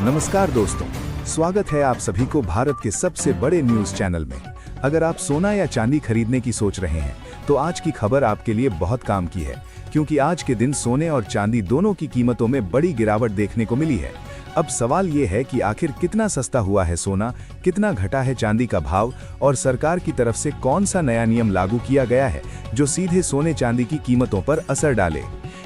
नमस्कार दोस्तों, स्वागत है आप सभी को भारत के सबसे बड़े न्यूज चैनल में। अगर आप सोना या चांदी खरीदने की सोच रहे हैं तो आज की खबर आपके लिए बहुत काम की है, क्योंकि आज के दिन सोने और चांदी दोनों की कीमतों में बड़ी गिरावट देखने को मिली है। अब सवाल ये है कि आखिर कितना सस्ता हुआ है सोना, कितना घटा है चांदी का भाव और सरकार की तरफ से कौन सा नया नियम लागू किया गया है जो सीधे सोने चांदी की कीमतों पर असर डाले।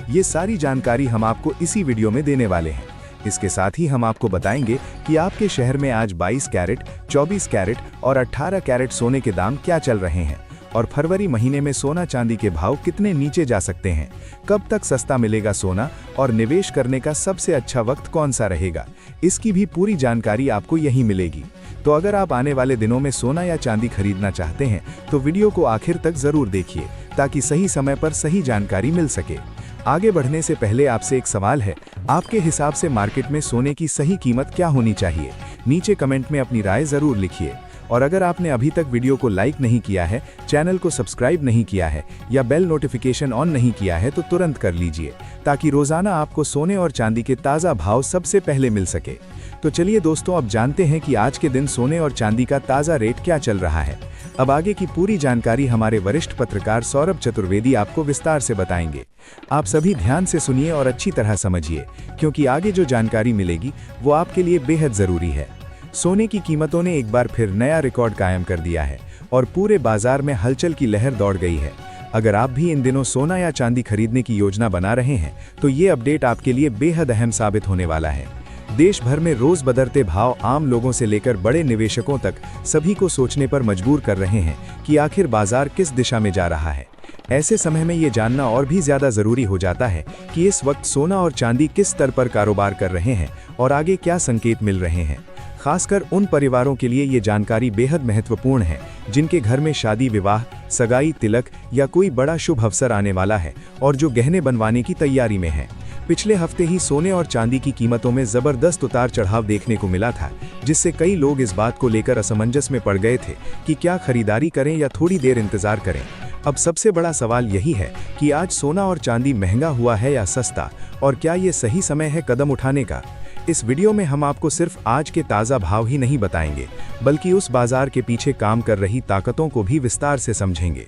ये सारी जानकारी हम आपको इसी वीडियो में देने वाले हैं। इसके साथ ही हम आपको बताएंगे कि आपके शहर में आज 22 कैरेट, 24 कैरेट और 18 कैरेट सोने के दाम क्या चल रहे हैं और फरवरी महीने में सोना चांदी के भाव कितने नीचे जा सकते हैं, कब तक सस्ता मिलेगा सोना और निवेश करने का सबसे अच्छा वक्त कौन सा रहेगा। इसकी भी पूरी जानकारी आपको यहीं मिलेगी। तो अगर आप आने वाले दिनों में सोना या चांदी खरीदना चाहते हैं तो वीडियो को आखिर तक जरूर देखिए, ताकि सही समय पर सही जानकारी मिल सके। आगे बढ़ने से पहले आपसे एक सवाल है, आपके हिसाब से मार्केट में सोने की सही कीमत क्या होनी चाहिए? नीचे कमेंट में अपनी राय जरूर लिखिए। और अगर आपने अभी तक वीडियो को लाइक नहीं किया है, चैनल को सब्सक्राइब नहीं किया है या बेल नोटिफिकेशन ऑन नहीं किया है तो तुरंत कर लीजिए, ताकि रोजाना आपको सोने और चांदी के ताज़ा भाव सबसे पहले मिल सके। तो चलिए दोस्तों, अब जानते हैं कि आज के दिन सोने और चांदी का ताज़ा रेट क्या चल रहा है। अब आगे की पूरी जानकारी हमारे वरिष्ठ पत्रकार सौरभ चतुर्वेदी आपको विस्तार से बताएंगे। आप सभी ध्यान से सुनिए और अच्छी तरह समझिए, क्योंकि आगे जो जानकारी मिलेगी वो आपके लिए बेहद जरूरी है। सोने की कीमतों ने एक बार फिर नया रिकॉर्ड कायम कर दिया है और पूरे बाजार में हलचल की लहर दौड़ गई है। अगर आप भी इन दिनों सोना या चांदी खरीदने की योजना बना रहे हैं तो ये अपडेट आपके लिए बेहद अहम साबित होने वाला है। देश भर में रोज बदलते भाव आम लोगों से लेकर बड़े निवेशकों तक सभी को सोचने पर मजबूर कर रहे हैं कि आखिर बाजार किस दिशा में जा रहा है। ऐसे समय में ये जानना और भी ज्यादा जरूरी हो जाता है कि इस वक्त सोना और चांदी किस स्तर पर कारोबार कर रहे हैं और आगे क्या संकेत मिल रहे हैं। खासकर उन परिवारों के लिए ये जानकारी बेहद महत्वपूर्ण है जिनके घर में शादी, विवाह, सगाई, तिलक या कोई बड़ा शुभ अवसर आने वाला है और जो गहने बनवाने की तैयारी में है। पिछले हफ्ते ही सोने और चांदी की कीमतों में जबरदस्त उतार चढ़ाव देखने को मिला था, जिससे कई लोग इस बात को लेकर असमंजस में पड़ गए थे कि क्या खरीदारी करें या थोड़ी देर इंतजार करें। अब सबसे बड़ा सवाल यही है कि आज सोना और चांदी महंगा हुआ है या सस्ता, और क्या ये सही समय है कदम उठाने का। इस वीडियो में हम आपको सिर्फ आज के ताज़ा भाव ही नहीं बताएंगे, बल्कि उस बाजार के पीछे काम कर रही ताकतों को भी विस्तार से समझेंगे।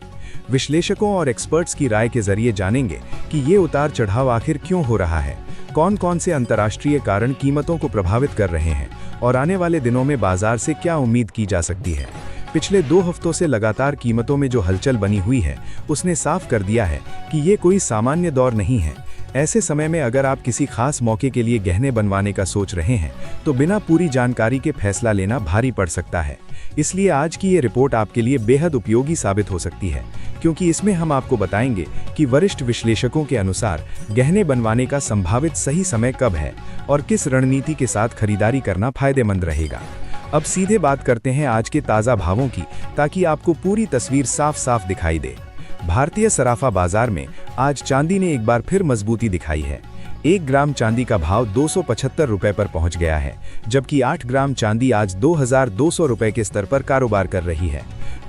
विश्लेषकों और एक्सपर्ट्स की राय के जरिए जानेंगे कि ये उतार चढ़ाव आखिर क्यों हो रहा है, कौन कौन से अंतर्राष्ट्रीय कारण कीमतों को प्रभावित कर रहे हैं और आने वाले दिनों में बाजार से क्या उम्मीद की जा सकती है। पिछले 2 हफ्तों से लगातार कीमतों में जो हलचल बनी हुई है उसने साफ कर दिया है कि ये कोई सामान्य दौर नहीं है। ऐसे समय में अगर आप किसी खास मौके के लिए गहने बनवाने का सोच रहे हैं तो बिना पूरी जानकारी के फैसला लेना भारी पड़ सकता है। इसलिए आज की ये रिपोर्ट आपके लिए बेहद उपयोगी साबित हो सकती है, क्योंकि इसमें हम आपको बताएंगे कि वरिष्ठ विश्लेषकों के अनुसार गहने बनवाने का संभावित सही समय कब है और किस रणनीति के साथ खरीदारी करना फायदेमंद रहेगा। अब सीधे बात करते हैं आज के ताज़ा भावों की, ताकि आपको पूरी तस्वीर साफ साफ दिखाई दे। भारतीय सराफा बाजार में आज चांदी ने एक बार फिर मजबूती दिखाई है। 1 ग्राम चांदी का भाव 275 रुपए पर पहुंच गया है, जबकि 8 ग्राम चांदी आज 2200 रुपए के स्तर पर कारोबार कर रही है।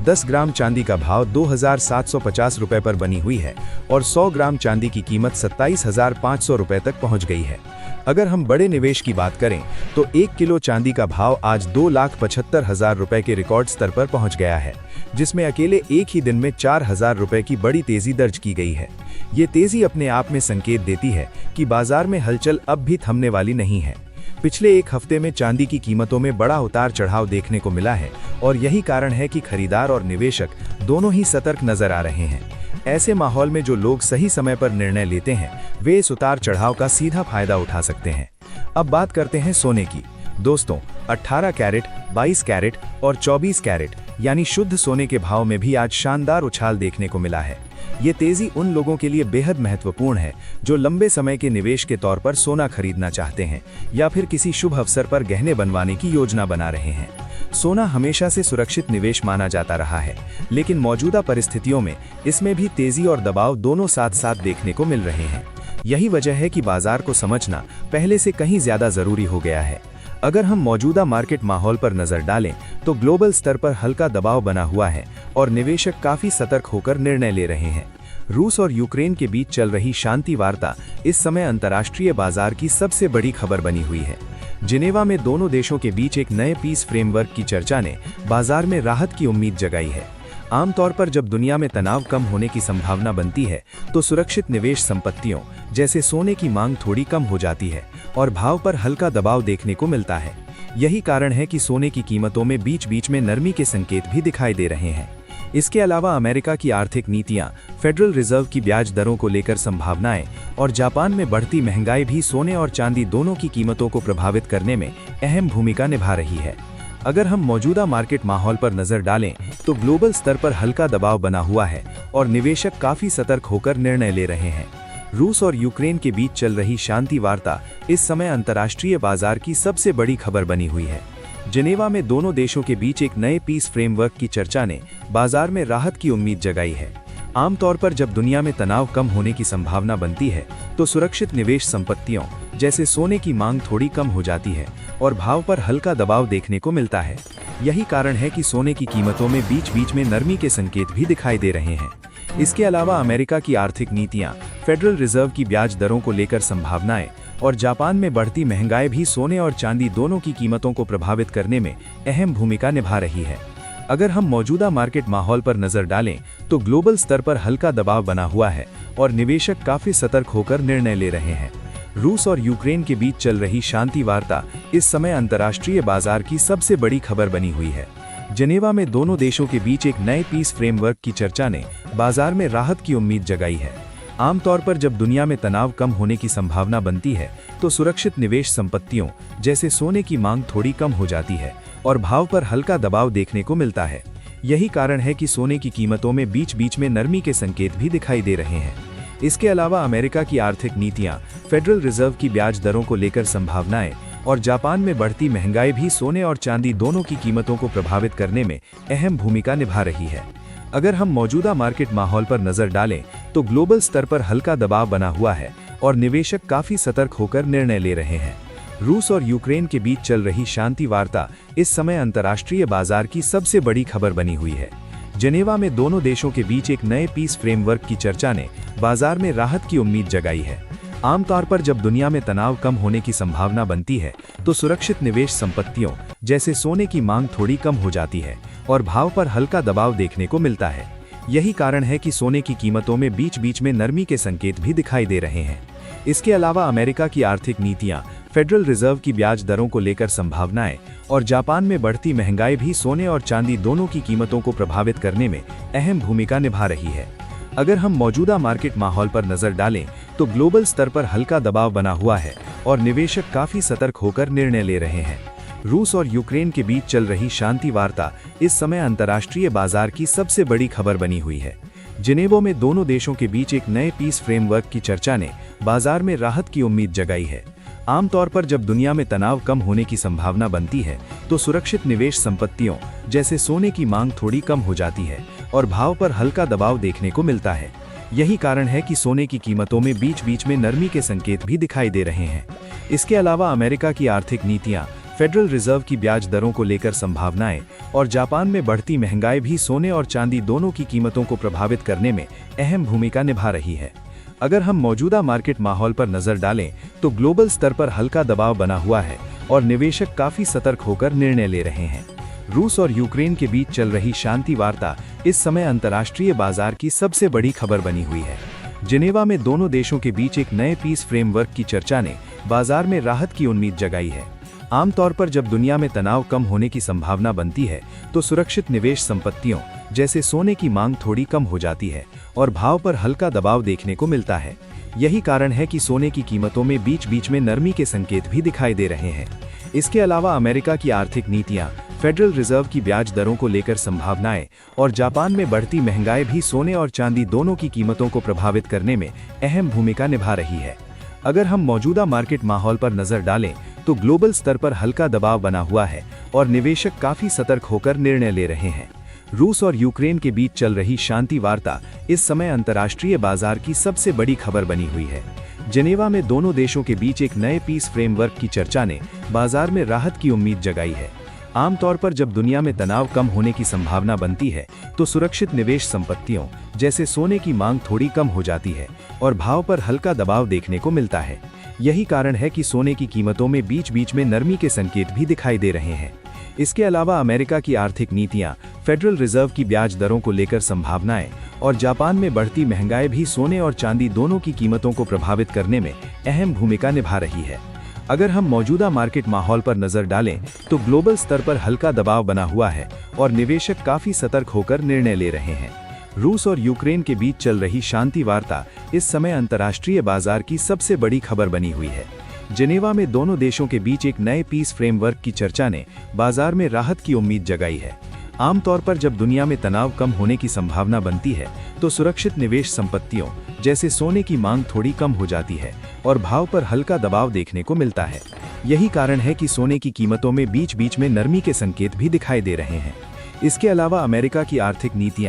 10 ग्राम चांदी का भाव 2750 रुपए पर बनी हुई है और 100 ग्राम चांदी की कीमत 27500 रुपए तक पहुंच गई है। अगर हम बड़े निवेश की बात करें तो 1 किलो चांदी का भाव आज 2,75,000 रुपए के रिकॉर्ड स्तर पर पहुंच गया है, जिसमें अकेले एक ही दिन में 4000 रुपए की बड़ी तेजी दर्ज की गई है। ये तेजी अपने आप में संकेत देती है कि बाजार में हलचल अब भी थमने वाली नहीं है। पिछले 1 हफ्ते में चांदी की कीमतों में बड़ा उतार चढ़ाव देखने को मिला है और यही कारण है कि खरीदार और निवेशक दोनों ही सतर्क नजर आ रहे हैं। ऐसे माहौल में जो लोग सही समय पर निर्णय लेते हैं वे इस उतार चढ़ाव का सीधा फायदा उठा सकते हैं। अब बात करते हैं सोने की। दोस्तों, 18 कैरेट, 22 कैरेट और 24 कैरेट यानी शुद्ध सोने के भाव में भी आज शानदार उछाल देखने को मिला है। ये तेजी उन लोगों के लिए बेहद महत्वपूर्ण है जो लंबे समय के निवेश के तौर पर सोना खरीदना चाहते हैं या फिर किसी शुभ अवसर पर गहने बनवाने की योजना बना रहे हैं। सोना हमेशा से सुरक्षित निवेश माना जाता रहा है, लेकिन मौजूदा परिस्थितियों में इसमें भी तेजी और दबाव दोनों साथ साथ देखने को मिल रहे हैं। यही वजह है कि बाजार को समझना पहले से कहीं ज्यादा जरूरी हो गया है। अगर हम मौजूदा मार्केट माहौल पर नजर डालें तो ग्लोबल स्तर पर हल्का दबाव बना हुआ है और निवेशक काफी सतर्क होकर निर्णय ले रहे हैं। रूस और यूक्रेन के बीच चल रही शांति वार्ता इस समय अंतर्राष्ट्रीय बाजार की सबसे बड़ी खबर बनी हुई है। जिनेवा में दोनों देशों के बीच एक नए पीस फ्रेमवर्क की चर्चा ने बाजार में राहत की उम्मीद जगाई है। आमतौर पर जब दुनिया में तनाव कम होने की संभावना बनती है तो सुरक्षित निवेश संपत्तियों जैसे सोने की मांग थोड़ी कम हो जाती है और भाव पर हल्का दबाव देखने को मिलता है। यही कारण है कि सोने की कीमतों में बीच बीच में नरमी के संकेत भी दिखाई दे रहे हैं। इसके अलावा अमेरिका की आर्थिक नीतियां, फेडरल रिजर्व की ब्याज दरों को लेकर संभावनाएं और जापान में बढ़ती महंगाई भी सोने और चांदी दोनों की कीमतों को प्रभावित करने में अहम भूमिका निभा रही है। अगर हम मौजूदा मार्केट माहौल पर नजर डालें तो ग्लोबल स्तर पर हल्का दबाव बना हुआ है और निवेशक काफी सतर्क होकर निर्णय ले रहे हैं। रूस और यूक्रेन के बीच चल रही शांति वार्ता इस समय अंतर्राष्ट्रीय बाजार की सबसे बड़ी खबर बनी हुई है। जिनेवा में दोनों देशों के बीच एक नए पीस फ्रेमवर्क की चर्चा ने बाजार में राहत की उम्मीद जगाई है। आमतौर पर जब दुनिया में तनाव कम होने की संभावना बनती है तो सुरक्षित निवेश संपत्तियों जैसे सोने की मांग थोड़ी कम हो जाती है और भाव पर हल्का दबाव देखने को मिलता है। यही कारण है कि सोने की कीमतों में बीच बीच में नरमी के संकेत भी दिखाई दे रहे हैं। इसके अलावा अमेरिका की आर्थिक नीतियां, फेडरल रिजर्व की ब्याज दरों को लेकर संभावनाएं और जापान में बढ़ती महंगाई भी सोने और चांदी दोनों की कीमतों को प्रभावित करने में अहम भूमिका निभा रही है। अगर हम मौजूदा मार्केट माहौल पर नजर डालें तो ग्लोबल स्तर पर हल्का दबाव बना हुआ है और निवेशक काफी सतर्क होकर निर्णय ले रहे हैं। रूस और यूक्रेन के बीच चल रही शांति वार्ता इस समय अंतर्राष्ट्रीय बाजार की सबसे बड़ी खबर बनी हुई है। जिनेवा में दोनों देशों के बीच एक नए पीस फ्रेमवर्क की चर्चा ने बाजार में राहत की उम्मीद जगाई है। आमतौर पर जब दुनिया में तनाव कम होने की संभावना बनती है तो सुरक्षित निवेश संपत्तियों जैसे सोने की मांग थोड़ी कम हो जाती है और भाव पर हल्का दबाव देखने को मिलता है। यही कारण है कि सोने की कीमतों में बीच बीच में नरमी के संकेत भी दिखाई दे रहे हैं। इसके अलावा अमेरिका की आर्थिक नीतियां, फेडरल रिजर्व की ब्याज दरों को लेकर संभावनाएं और जापान में बढ़ती महंगाई भी सोने और चांदी दोनों की कीमतों को प्रभावित करने में अहम भूमिका निभा रही है। अगर हम मौजूदा मार्केट माहौल पर नजर डालें तो ग्लोबल स्तर पर हल्का दबाव बना हुआ है और निवेशक काफी सतर्क होकर निर्णय ले रहे हैं। रूस और यूक्रेन के बीच चल रही शांति वार्ता इस समय अंतर्राष्ट्रीय बाजार की सबसे बड़ी खबर बनी हुई है। जिनेवा में दोनों देशों के बीच एक नए पीस फ्रेमवर्क की चर्चा ने बाजार में राहत की उम्मीद जगाई है। आमतौर पर जब दुनिया में तनाव कम होने की संभावना बनती है तो सुरक्षित निवेश संपत्तियों जैसे सोने की मांग थोड़ी कम हो जाती है और भाव पर हल्का दबाव देखने को मिलता है। यही कारण है कि सोने की कीमतों में बीच बीच में नरमी के संकेत भी दिखाई दे रहे हैं। इसके अलावा अमेरिका की आर्थिक नीतियां, फेडरल रिजर्व की ब्याज दरों को लेकर संभावनाएं और जापान में बढ़ती महंगाई भी सोने और चांदी दोनों की कीमतों को प्रभावित करने में अहम भूमिका निभा रही है। अगर हम मौजूदा मार्केट माहौल पर नजर डालें तो ग्लोबल स्तर पर हल्का दबाव बना हुआ है और निवेशक काफी सतर्क होकर निर्णय ले रहे हैं। रूस और यूक्रेन के बीच चल रही शांति वार्ता इस समय अंतर्राष्ट्रीय बाजार की सबसे बड़ी खबर बनी हुई है। जिनेवा में दोनों देशों के बीच एक नए पीस फ्रेमवर्क की चर्चा ने बाजार में राहत की उम्मीद जगाई है। आमतौर पर जब दुनिया में तनाव कम होने की संभावना बनती है तो सुरक्षित निवेश संपत्तियों जैसे सोने की मांग थोड़ी कम हो जाती है और भाव पर हल्का दबाव देखने को मिलता है। यही कारण है कि सोने की कीमतों में बीच बीच में नरमी के संकेत भी दिखाई दे रहे हैं। इसके अलावा अमेरिका की आर्थिक नीतियां, फेडरल रिजर्व की ब्याज दरों को लेकर संभावनाएं और जापान में बढ़ती महंगाई भी सोने और चांदी दोनों की कीमतों को प्रभावित करने में अहम भूमिका निभा रही है। अगर हम मौजूदा मार्केट माहौल पर नजर डालें तो ग्लोबल स्तर पर हल्का दबाव बना हुआ है और निवेशक काफी सतर्क होकर निर्णय ले रहे हैं। रूस और यूक्रेन के बीच चल रही शांति वार्ता इस समय अंतर्राष्ट्रीय बाजार की सबसे बड़ी खबर बनी हुई है। जिनेवा में दोनों देशों के बीच एक नए पीस फ्रेमवर्क की चर्चा ने बाजार में राहत की उम्मीद जगाई है। आमतौर पर जब दुनिया में तनाव कम होने की संभावना बनती है तो सुरक्षित निवेश संपत्तियों जैसे सोने की मांग थोड़ी कम हो जाती है और भाव पर हल्का दबाव देखने को मिलता है। यही कारण है कि सोने की कीमतों में बीच बीच में नरमी के संकेत भी दिखाई दे रहे हैं। इसके अलावा अमेरिका की आर्थिक नीतियां, फेडरल रिजर्व की ब्याज दरों को लेकर संभावनाएं और जापान में बढ़ती महंगाई भी सोने और चांदी दोनों की कीमतों को प्रभावित करने में अहम भूमिका निभा रही है। अगर हम मौजूदा मार्केट माहौल पर नजर डालें तो ग्लोबल स्तर पर हल्का दबाव बना हुआ है और निवेशक काफी सतर्क होकर निर्णय ले रहे हैं। रूस और यूक्रेन के बीच चल रही शांति वार्ता इस समय अंतर्राष्ट्रीय बाजार की सबसे बड़ी खबर बनी हुई है। जिनेवा में दोनों देशों के बीच एक नए पीस फ्रेमवर्क की चर्चा ने बाजार में राहत की उम्मीद जगाई है। आमतौर पर जब दुनिया में तनाव कम होने की संभावना बनती है तो सुरक्षित निवेश संपत्तियों जैसे सोने की मांग थोड़ी कम हो जाती है और भाव पर हल्का दबाव देखने को मिलता है। यही कारण है कि सोने की कीमतों में बीच बीच में नरमी के संकेत भी दिखाई दे रहे हैं। इसके अलावा अमेरिका की आर्थिक नीतियां, फेडरल रिजर्व की ब्याज दरों को लेकर संभावनाएं और जापान में बढ़ती महंगाई भी सोने और चांदी दोनों की कीमतों को प्रभावित करने में अहम भूमिका निभा रही है। अगर हम मौजूदा मार्केट माहौल पर नजर डालें तो ग्लोबल स्तर पर हल्का दबाव बना हुआ है और निवेशक काफी सतर्क होकर निर्णय ले रहे हैं। रूस और यूक्रेन के बीच चल रही शांति वार्ता इस समय अंतर्राष्ट्रीय बाजार की सबसे बड़ी खबर बनी हुई है। जेनेवा में दोनों देशों के बीच एक नए पीस फ्रेमवर्क की चर्चा ने बाजार में राहत की उम्मीद जगाई है। आमतौर पर जब दुनिया में तनाव कम होने की संभावना बनती है तो सुरक्षित निवेश संपत्तियों जैसे सोने की मांग थोड़ी कम हो जाती है और भाव पर हल्का दबाव देखने को मिलता है। यही कारण है कि सोने की कीमतों में बीच बीच में नरमी के संकेत भी दिखाई दे रहे हैं। इसके अलावा अमेरिका की आर्थिक नीतियां